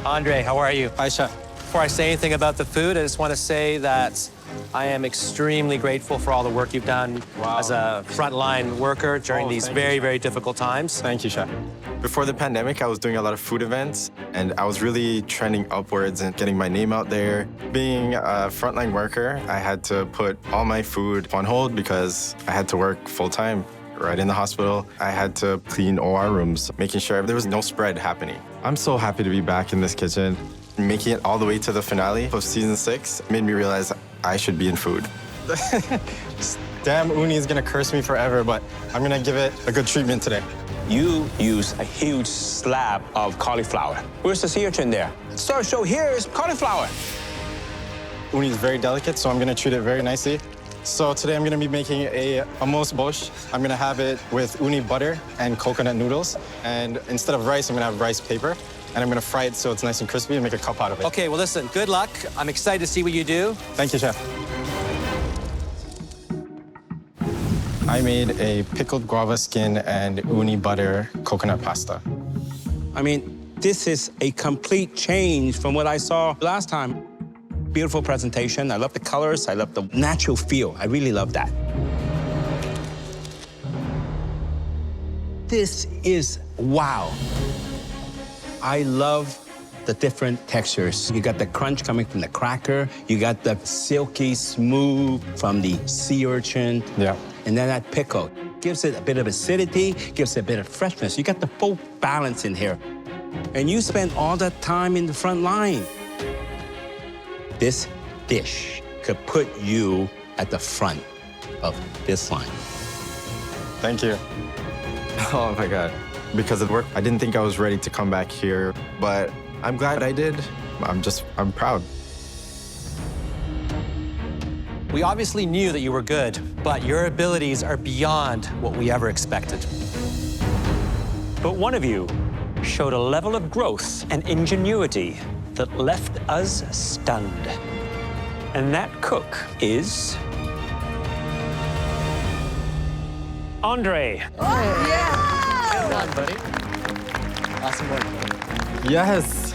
Andre, how are you? Hi, Chef. Before I say anything about the food, I just want to say that I am extremely grateful for all the work you've done as a frontline worker during these very difficult times. Thank you, Chef. Before the pandemic, I was doing a lot of food events, and I was really trending upwards and getting my name out there. Being a frontline worker, I had to put all my food on hold because I had to work full-time right in the hospital. I had to clean OR rooms, making sure there was no spread happening. I'm so happy to be back in this kitchen. Making it all the way to the finale of season 6 made me realize I should be in food. Damn, Uni is gonna curse me forever, but I'm gonna give it a good treatment today. You use a huge slab of cauliflower. Where's the sea urchin there? So here's cauliflower. Uni is very delicate, so I'm gonna treat it very nicely. So today I'm gonna be making a amuse bouche. I'm gonna have it with uni butter and coconut noodles. And instead of rice, I'm gonna have rice paper. And I'm gonna fry it so it's nice and crispy and make a cup out of it. Okay, well, listen, good luck. I'm excited to see what you do. Thank you, Chef. I made a pickled guava skin and uni butter coconut pasta. I mean, this is a complete change from what I saw last time. Beautiful presentation. I love the colors. I love the natural feel. I really love that. This is wow. I love the different textures. You got the crunch coming from the cracker. You got the silky smooth from the sea urchin. Yeah. And then that pickle gives it a bit of acidity, gives it a bit of freshness. You got the full balance in here. And you spend all that time in the front line. This dish could put you at the front of this line. Thank you. Oh my God. Because of work, I didn't think I was ready to come back here, but I'm glad I did. I'm proud. We obviously knew that you were good, but your abilities are beyond what we ever expected. But one of you showed a level of growth and ingenuity that left us stunned. And that cook is Andre. Oh, yeah! Well done, buddy. Awesome work. Yes.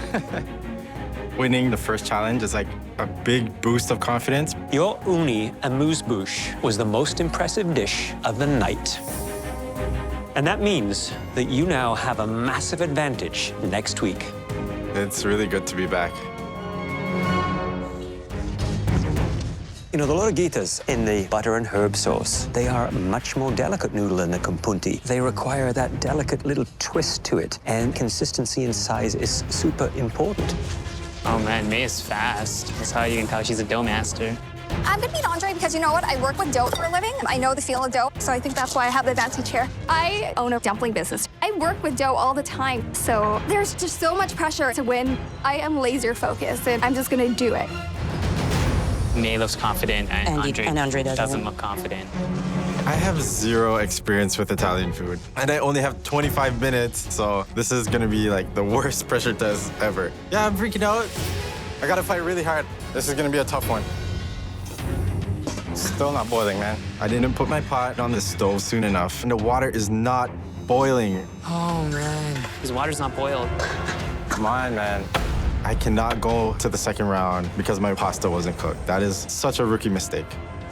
Winning the first challenge is like a big boost of confidence. Your uni amuse bouche was the most impressive dish of the night. And that means that you now have a massive advantage next week. It's really good to be back. You know, the lorigitas in the butter and herb sauce, they are a much more delicate noodle than the kumpunti. They require that delicate little twist to it, and consistency and size is super important. Oh man, May is fast. That's how you can tell she's a dough master. I'm gonna beat Andre because you know what? I work with dough for a living. I know the feel of dough, so I think that's why I have the advantage here. I own a dumpling business. I work with dough all the time, so there's just so much pressure to win. I am laser focused, and I'm just gonna do it. May looks confident, and Andre doesn't. doesn't look confident. I have zero experience with Italian food, and I only have 25 minutes, so this is gonna be like the worst pressure test ever. Yeah, I'm freaking out. I gotta fight really hard. This is gonna be a tough one. Still not boiling, man. I didn't put my pot on the stove soon enough, and the water is not boiling. Oh man, his water's not boiled. Come on, man. I cannot go to the second round because my pasta wasn't cooked. That is such a rookie mistake.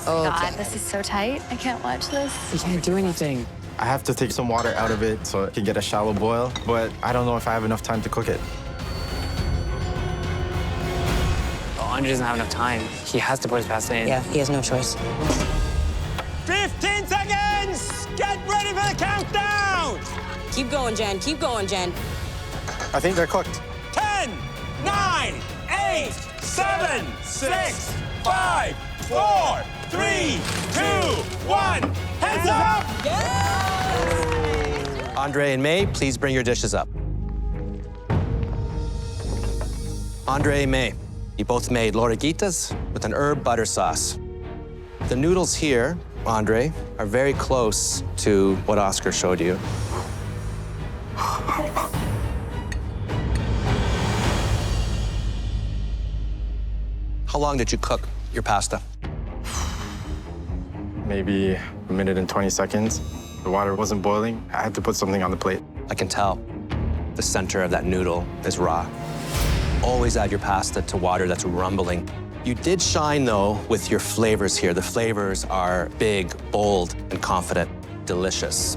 Oh, God, this is so tight. I can't watch this. You can't do anything. I have to take some water out of it so it can get a shallow boil, but I don't know if I have enough time to cook it. Oh, Andre doesn't have enough time. He has to put his pasta in. Yeah, he has no choice. 15 seconds! Get ready for the countdown! Keep going, Jen. Keep going, Jen. I think they're cooked. 10, 9, 8, 7, 6, 5, 4, 3, 2, 1. Hands up! Andre and May, please bring your dishes up. Andre and May, you both made lorigitas with an herb butter sauce. The noodles here, Andre, are very close to what Oscar showed you. How long did you cook your pasta? Maybe a minute and 20 seconds. The water wasn't boiling. I had to put something on the plate. I can tell the center of that noodle is raw. always add your pasta to water that's rumbling. You did shine, though, with your flavors here. The flavors are big, bold, and confident. Delicious.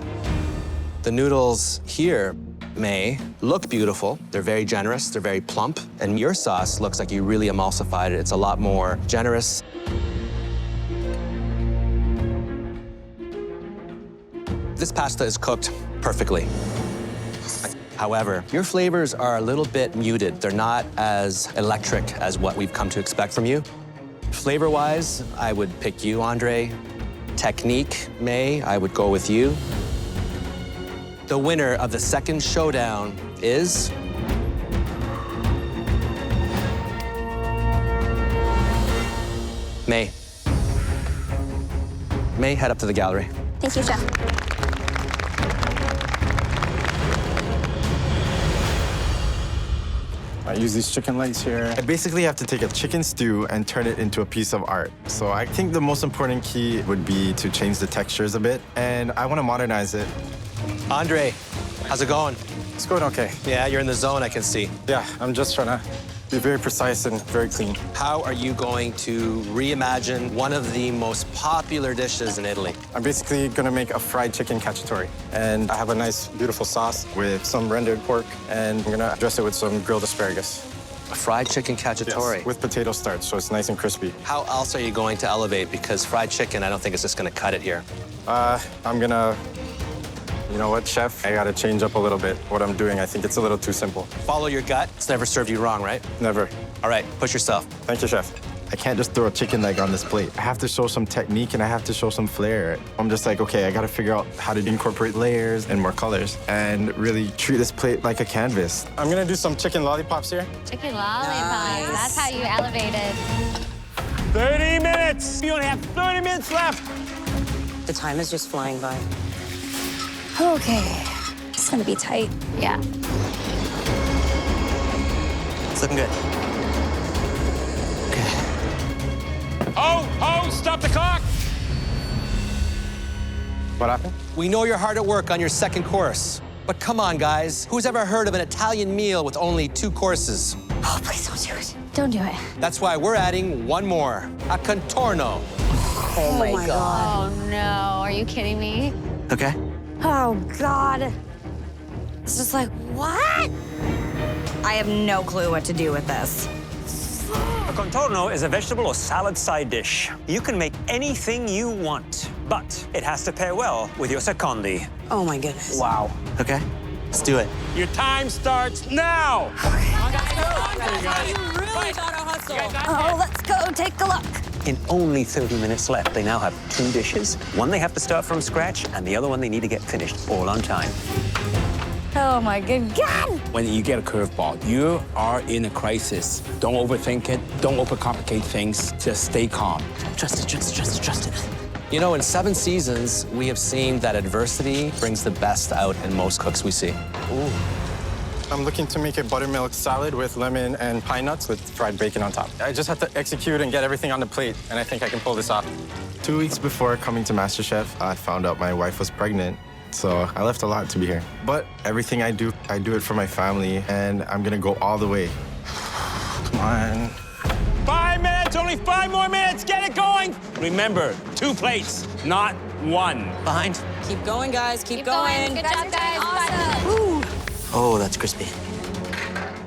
The noodles here, May, look beautiful. They're very generous, they're very plump, and your sauce looks like you really emulsified it. It's a lot more generous. This pasta is cooked perfectly. However, your flavors are a little bit muted. They're not as electric as what we've come to expect from you. Flavor-wise, I would pick you, Andre. Technique, May, I would go with you. The winner of the second showdown is... May. May, head up to the gallery. Thank you, Chef. I use these chicken legs here. I basically have to take a chicken stew and turn it into a piece of art. So I think the most important key would be to change the textures a bit, and I want to modernize it. Andre, how's it going? It's going okay. Yeah, you're in the zone, I can see. Yeah, I'm just trying to be very precise and very clean. How are you going to reimagine one of the most popular dishes in Italy? I'm basically gonna make a fried chicken cacciatore. And I have a nice, beautiful sauce with some rendered pork, and I'm gonna dress it with some grilled asparagus. A fried chicken cacciatore? Yes, with potato starch, so it's nice and crispy. How else are you going to elevate? Because fried chicken, I don't think it's just gonna cut it here. I'm gonna... You know what, Chef? I gotta change up a little bit what I'm doing. I think it's a little too simple. Follow your gut. It's never served you wrong, right? Never. All right, push yourself. Thank you, Chef. I can't just throw a chicken leg on this plate. I have to show some technique and I have to show some flair. I'm just like, okay, I gotta figure out how to incorporate layers and more colors and really treat this plate like a canvas. I'm gonna do some chicken lollipops here. Chicken lollipops. That's how you elevated. 30 minutes. You only have 30 minutes left. The time is just flying by. Okay. It's gonna be tight. Yeah. It's looking good. Oh, stop the clock. What happened? We know you're hard at work on your second course. But come on, guys. Who's ever heard of an Italian meal with only 2 courses? Oh, please don't do it. Don't do it. That's why we're adding one more, a contorno. Oh my God. Oh no, are you kidding me? Okay. Oh, God. It's just like, what? I have no clue what to do with this. A contorno is a vegetable or salad side dish. You can make anything you want, but it has to pair well with your secondi. Oh my goodness. Wow. Okay, let's do it. Your time starts now. You really gotta hustle. Oh, let's go take a look. In only 30 minutes left, they now have 2 dishes. One they have to start from scratch, and the other one they need to get finished all on time. Oh, my good God. When you get a curveball, you are in a crisis. Don't overthink it. Don't overcomplicate things. Just stay calm. Trust it. You know, in 7 seasons, we have seen that adversity brings the best out in most cooks we see. Ooh. I'm looking to make a buttermilk salad with lemon and pine nuts with fried bacon on top. I just have to execute and get everything on the plate, and I think I can pull this off. 2 weeks before coming to MasterChef, I found out my wife was pregnant. So I left a lot to be here. But everything I do it for my family, and I'm gonna go all the way. Come on. 5 minutes, only 5 more minutes. Get it going. Remember, 2 plates, not 1. Behind. Keep going, guys. Keep Keep going. Good job, guys. Awesome. Ooh, Oh, that's crispy.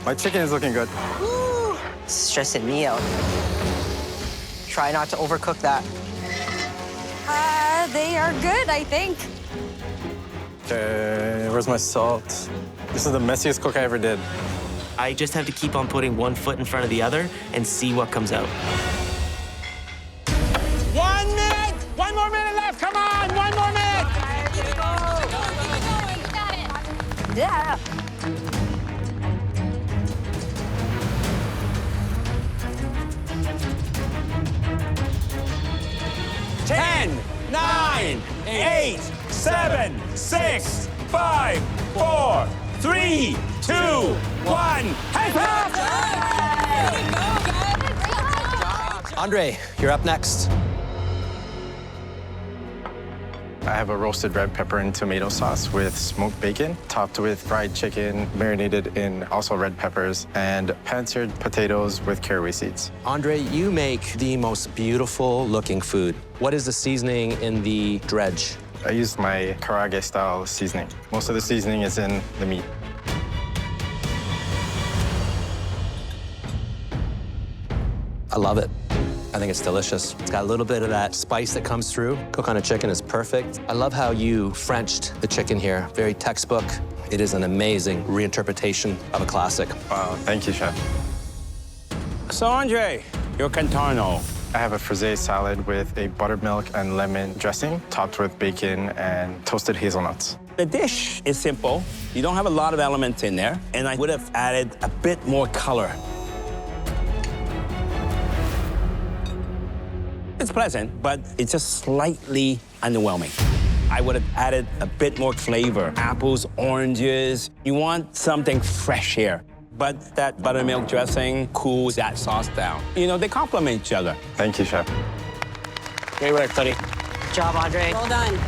My chicken is looking good. It's stressing me out. Try not to overcook that. they are good, I think. Okay, where's my salt? This is the messiest cook I ever did. I just have to keep on putting one foot in front of the other and see what comes out. 1 minute. 1 more minute left. Come on. 1 more minute. Keep going. You got it. Yeah. Ten, 9, 8, 7, 6, 5, 4, 3, 2, 1. Hey, Andre, you're up next. I have a roasted red pepper and tomato sauce with smoked bacon, topped with fried chicken, marinated in also red peppers, and pan-seared potatoes with caraway seeds. Andre, you make the most beautiful looking food. What is the seasoning in the dredge? I used my karage-style seasoning. Most of the seasoning is in the meat. I love it. I think it's delicious. It's got a little bit of that spice that comes through. Cook on a chicken is perfect. I love how you Frenched the chicken here. Very textbook. It is an amazing reinterpretation of a classic. Wow, thank you, chef. So, Andre, your contorno. I have a frisee salad with a buttermilk and lemon dressing, topped with bacon and toasted hazelnuts. The dish is simple. You don't have a lot of elements in there, and I would have added a bit more color. It's pleasant, but it's just slightly underwhelming. I would have added a bit more flavor. Apples, oranges. You want something fresh here. But that buttermilk dressing cools that sauce down. You know, they complement each other. Thank you, chef. Great work, buddy. Good job, Andre. Well done.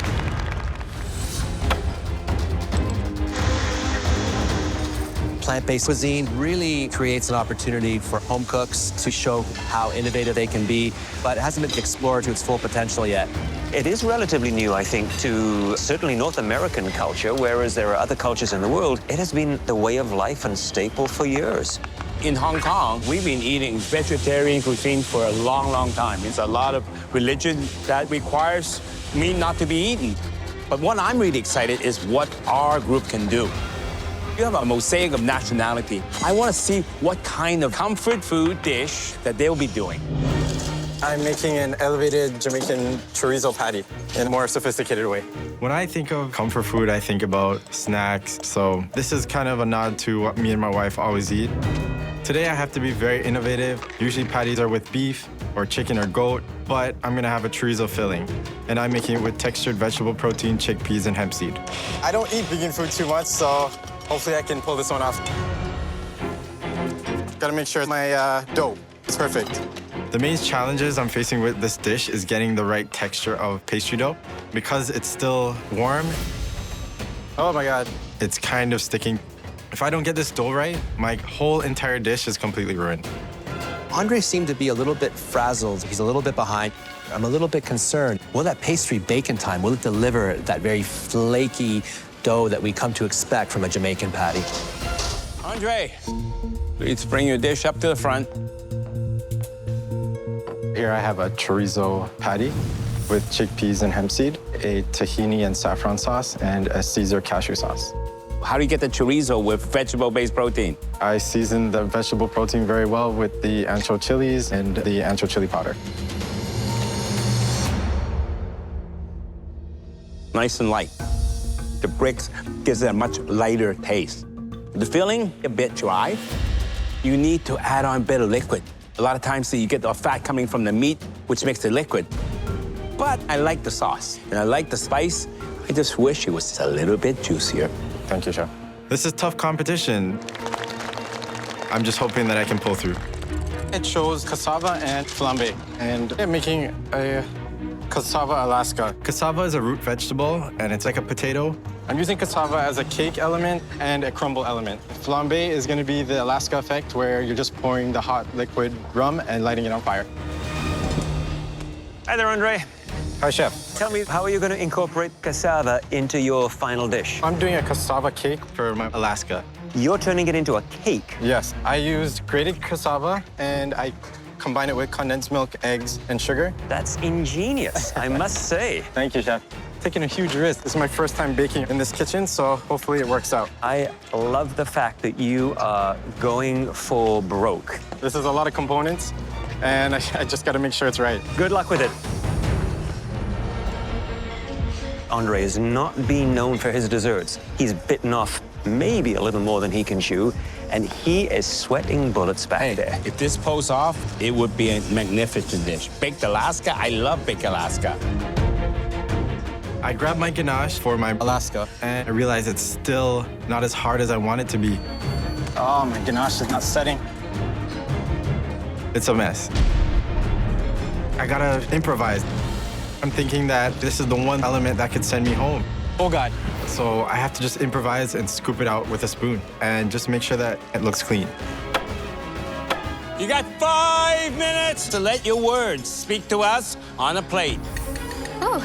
Plant-based cuisine really creates an opportunity for home cooks to show how innovative they can be, but it hasn't been explored to its full potential yet. It is relatively new, I think, to certainly North American culture, whereas there are other cultures in the world. It has been the way of life and staple for years. In Hong Kong, we've been eating vegetarian cuisine for a long, long time. It's a lot of religion that requires meat not to be eaten. But what I'm really excited is what our group can do. You have a mosaic of nationality. I want to see what kind of comfort food dish that they'll be doing. I'm making an elevated Jamaican chorizo patty in a more sophisticated way. When I think of comfort food, I think about snacks. So this is kind of a nod to what me and my wife always eat. Today I have to be very innovative. Usually patties are with beef or chicken or goat, but I'm gonna have a chorizo filling. And I'm making it with textured vegetable protein, chickpeas, and hemp seed. I don't eat vegan food too much, so hopefully I can pull this one off. Gotta make sure my dough is perfect. The main challenges I'm facing with this dish is getting the right texture of pastry dough. Because it's still warm, Oh my God. it's kind of sticking. If I don't get this dough right, my whole entire dish is completely ruined. Andre seemed to be a little bit frazzled. He's a little bit behind. I'm a little bit concerned. Will that pastry bake in time? Will it deliver that very flaky dough that we come to expect from a Jamaican patty? Andre, please bring your dish up to the front. Here I have a chorizo patty with chickpeas and hemp seed, a tahini and saffron sauce, and a Caesar cashew sauce. How do you get the chorizo with vegetable-based protein? I seasoned the vegetable protein very well with the ancho chilies and the ancho chili powder. Nice and light. The bricks gives it a much lighter taste. The filling, a bit dry. You need to add on a bit of liquid. A lot of times you get the fat coming from the meat, which makes it liquid. But I like the sauce, and I like the spice. I just wish it was a little bit juicier. Thank you, chef. This is tough competition. I'm just hoping that I can pull through. It shows cassava and flambe, and I'm making a cassava Alaska. Cassava is a root vegetable, and it's like a potato. I'm using cassava as a cake element and a crumble element. Flambe is going to be the Alaska effect, where you're just pouring the hot liquid rum and lighting it on fire. Hi there, Andre. Hi, chef. Tell me, how are you going to incorporate cassava into your final dish? I'm doing a cassava cake. For my Alaska. You're turning it into a cake. Yes, I used grated cassava, and I combine it with condensed milk, eggs, and sugar. That's ingenious, I must say. Thank you, chef. Taking a huge risk. This is my first time baking in this kitchen, so hopefully it works out. I love the fact that you are going for broke. This is a lot of components, and I just got to make sure it's right. Good luck with it. Andre has not been known for his desserts. He's bitten off maybe a little more than he can chew, and he is sweating bullets back there. If this pulls off, it would be a magnificent dish. Baked Alaska, I love baked Alaska. I grabbed my ganache for my Alaska, and I realized it's still not as hard as I want it to be. Oh, my ganache is not setting. It's a mess. I gotta improvise. I'm thinking that this is the one element that could send me home. Oh, God. So I have to just improvise and scoop it out with a spoon and just make sure that it looks clean. You got 5 minutes to let your words speak to us on a plate. Oh.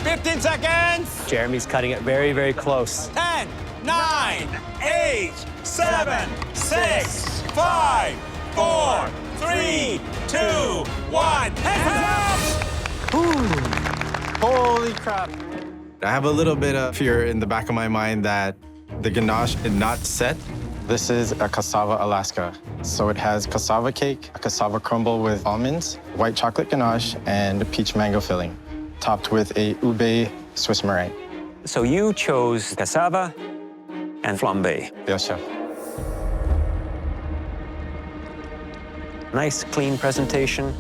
Fifteen seconds. Jeremy's cutting it very, very close. 10, 9, 8, 7, 6, 5, 4, 3, 2, 1. Hands up! Holy crap. I have a little bit of fear in the back of my mind that the ganache is not set. This is a cassava Alaska. So it has cassava cake, a cassava crumble with almonds, white chocolate ganache, and peach mango filling, topped with a ube Swiss meringue. So you chose cassava and flambe. Yes, chef. Nice, clean presentation.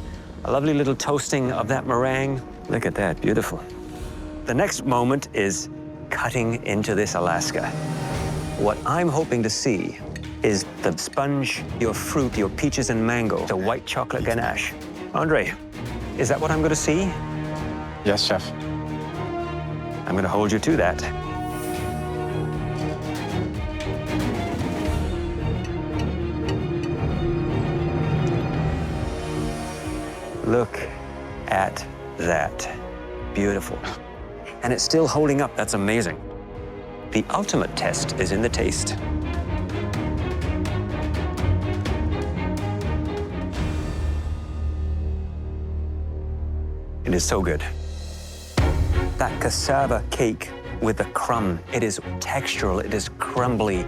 A lovely little toasting of that meringue. Look at that, beautiful. The next moment is cutting into this Alaska. What I'm hoping to see is the sponge, your fruit, your peaches and mango, the white chocolate ganache. Andre, is that what I'm going to see? Yes, chef. I'm going to hold you to that. Look at that. Beautiful. And it's still holding up. That's amazing. The ultimate test is in the taste. It is so good. That cassava cake with the crumb, it is textural, it is crumbly.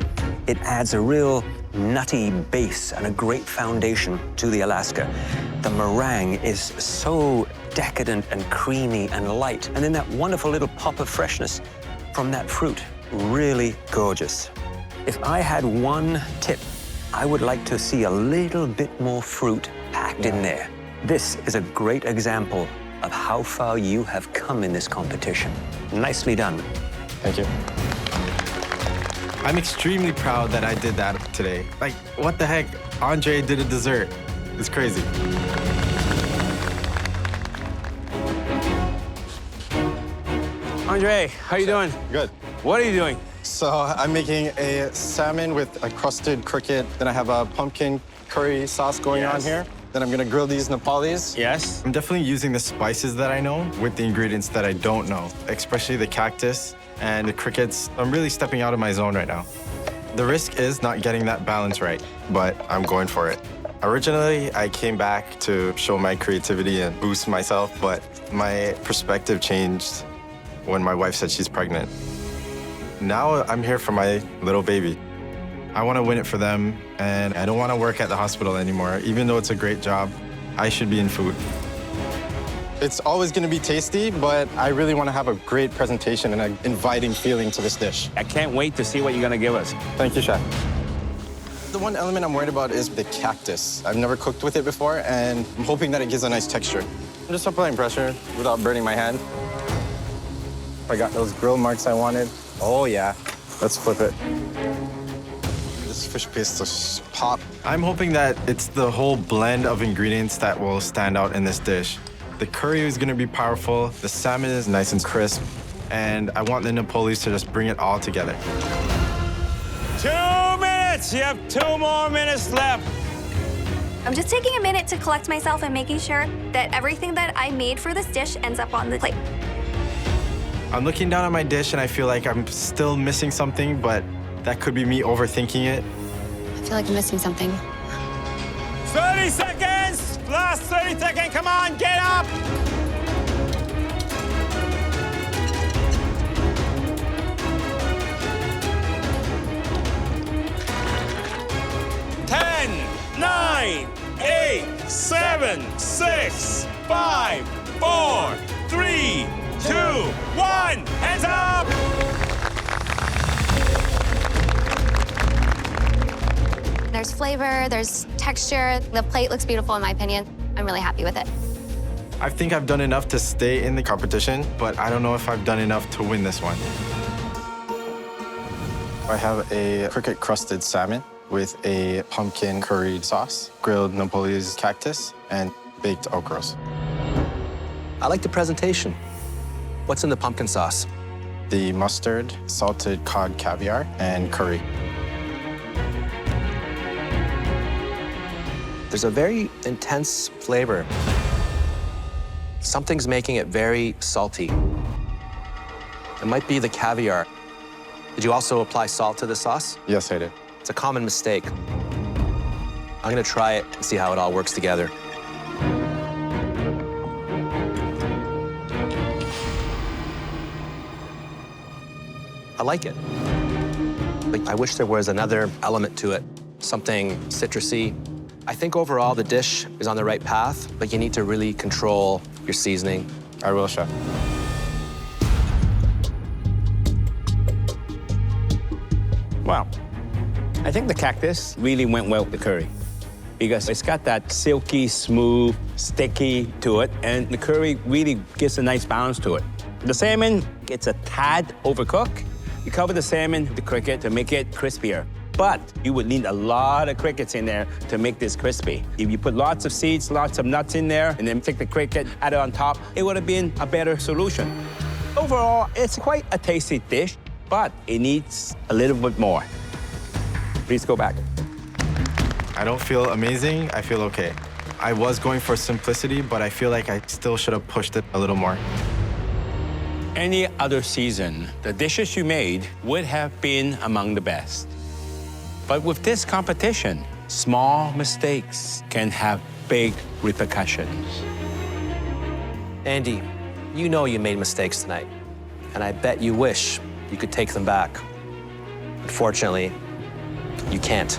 It adds a real nutty base and a great foundation to the Alaska. The meringue is so decadent and creamy and light. And then that wonderful little pop of freshness from that fruit. Really gorgeous. If I had one tip, I would like to see a little bit more fruit packed in there. This is a great example of how far you have come in this competition. Nicely done. Thank you. I'm extremely proud that I did that today. Like, what the heck? Andre did a dessert. It's crazy. Andre, how you doing? Good. What are you doing? So I'm making a salmon with a crusted cricket. Then I have a pumpkin curry sauce going on here. Then I'm gonna grill these Nepalis. Yes. I'm definitely using the spices that I know with the ingredients that I don't know, especially the cactus and the crickets. I'm really stepping out of my zone right now. The risk is not getting that balance right, but I'm going for it. Originally, I came back to show my creativity and boost myself, but my perspective changed when my wife said she's pregnant. Now I'm here for my little baby. I want to win it for them, and I don't want to work at the hospital anymore. Even though it's a great job, I should be in food. It's always gonna be tasty, but I really wanna have a great presentation and an inviting feeling to this dish. I can't wait to see what you're gonna give us. Thank you, chef. The one element I'm worried about is the cactus. I've never cooked with it before, and I'm hoping that it gives a nice texture. I'm just applying pressure without burning my hand. I got those grill marks I wanted. Oh, yeah. Let's flip it. This fish paste just pop. I'm hoping that it's the whole blend of ingredients that will stand out in this dish. The curry is gonna be powerful, the salmon is nice and crisp, and I want the Nepalis to just bring it all together. 2 minutes! You have 2 more minutes left. I'm just taking a minute to collect myself and making sure that everything that I made for this dish ends up on the plate. I'm looking down at my dish and I feel like I'm still missing something, but that could be me overthinking it. I feel like I'm missing something. 30 seconds! Last 30 seconds, come on, get up! Ten, 9, 8, 7, 6, 5, 4, 3, 2, 1, hands up! There's flavor, there's texture. The plate looks beautiful in my opinion. I'm really happy with it. I think I've done enough to stay in the competition, but I don't know if I've done enough to win this one. I have a cricket-crusted salmon with a pumpkin curried sauce, grilled Napoli's cactus, and baked okras. I like the presentation. What's in the pumpkin sauce? The mustard, salted cod caviar, and curry. There's a very intense flavor. Something's making it very salty. It might be the caviar. Did you also apply salt to the sauce? Yes, I did. It's a common mistake. I'm gonna try it and see how it all works together. I like it. I wish there was another element to it, something citrusy. I think overall the dish is on the right path, but you need to really control your seasoning. I will, chef. Wow. I think the cactus really went well with the curry because it's got that silky, smooth, sticky to it, and the curry really gives a nice balance to it. The salmon, it's a tad overcooked. You cover the salmon with the cricket to make it crispier, but you would need a lot of crickets in there to make this crispy. If you put lots of seeds, lots of nuts in there, and then take the cricket, add it on top, it would have been a better solution. Overall, it's quite a tasty dish, but it needs a little bit more. Please go back. I don't feel amazing, I feel okay. I was going for simplicity, but I feel like I still should have pushed it a little more. Any other season, the dishes you made would have been among the best. But with this competition, small mistakes can have big repercussions. Andy, you know you made mistakes tonight, and I bet you wish you could take them back. Unfortunately, you can't.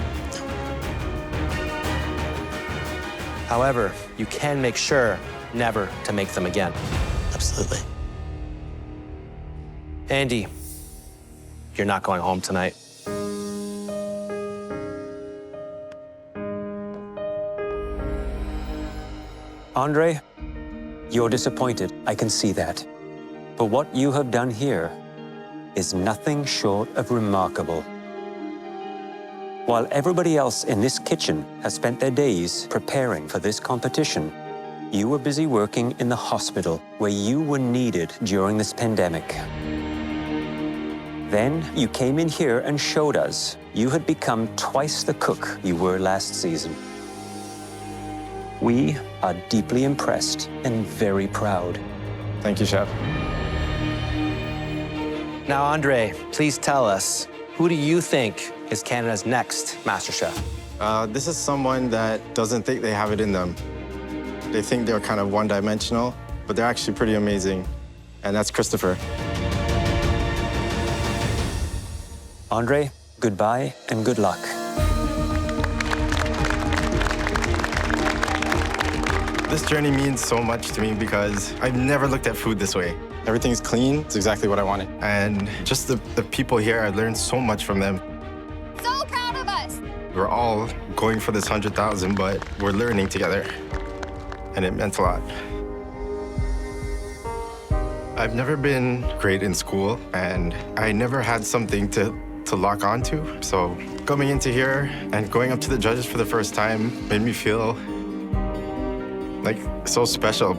However, you can make sure never to make them again. Absolutely. Andy, you're not going home tonight. Andre, you're disappointed. I can see that. But what you have done here is nothing short of remarkable. While everybody else in this kitchen has spent their days preparing for this competition, you were busy working in the hospital where you were needed during this pandemic. Then you came in here and showed us you had become twice the cook you were last season. We are deeply impressed and very proud. Thank you, chef. Now, Andre, please tell us, who do you think is Canada's next MasterChef? This is someone that doesn't think they have it in them. They think they're kind of one-dimensional, but they're actually pretty amazing, and that's Christopher. Andre, goodbye and good luck. This journey means so much to me because I've never looked at food this way. Everything's clean. It's exactly what I wanted. And just the people here, I learned so much from them. So proud of us. We're all going for this 100,000, but we're learning together. And it meant a lot. I've never been great in school, and I never had something to lock onto. So coming into here and going up to the judges for the first time made me feel like so special.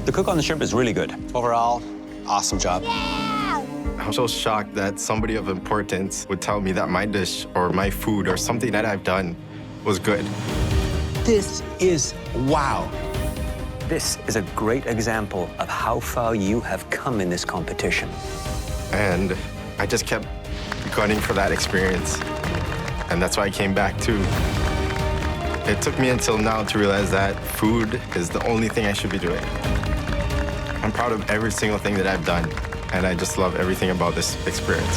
The cook on the shrimp is really good. Overall, awesome job. I'm so shocked that somebody of importance would tell me that my dish or my food or something that I've done was good. This is wow. This is a great example of how far you have come in this competition. And I just kept gunning for that experience. And that's why I came back too. It took me until now to realize that food is the only thing I should be doing. I'm proud of every single thing that I've done, and I just love everything about this experience.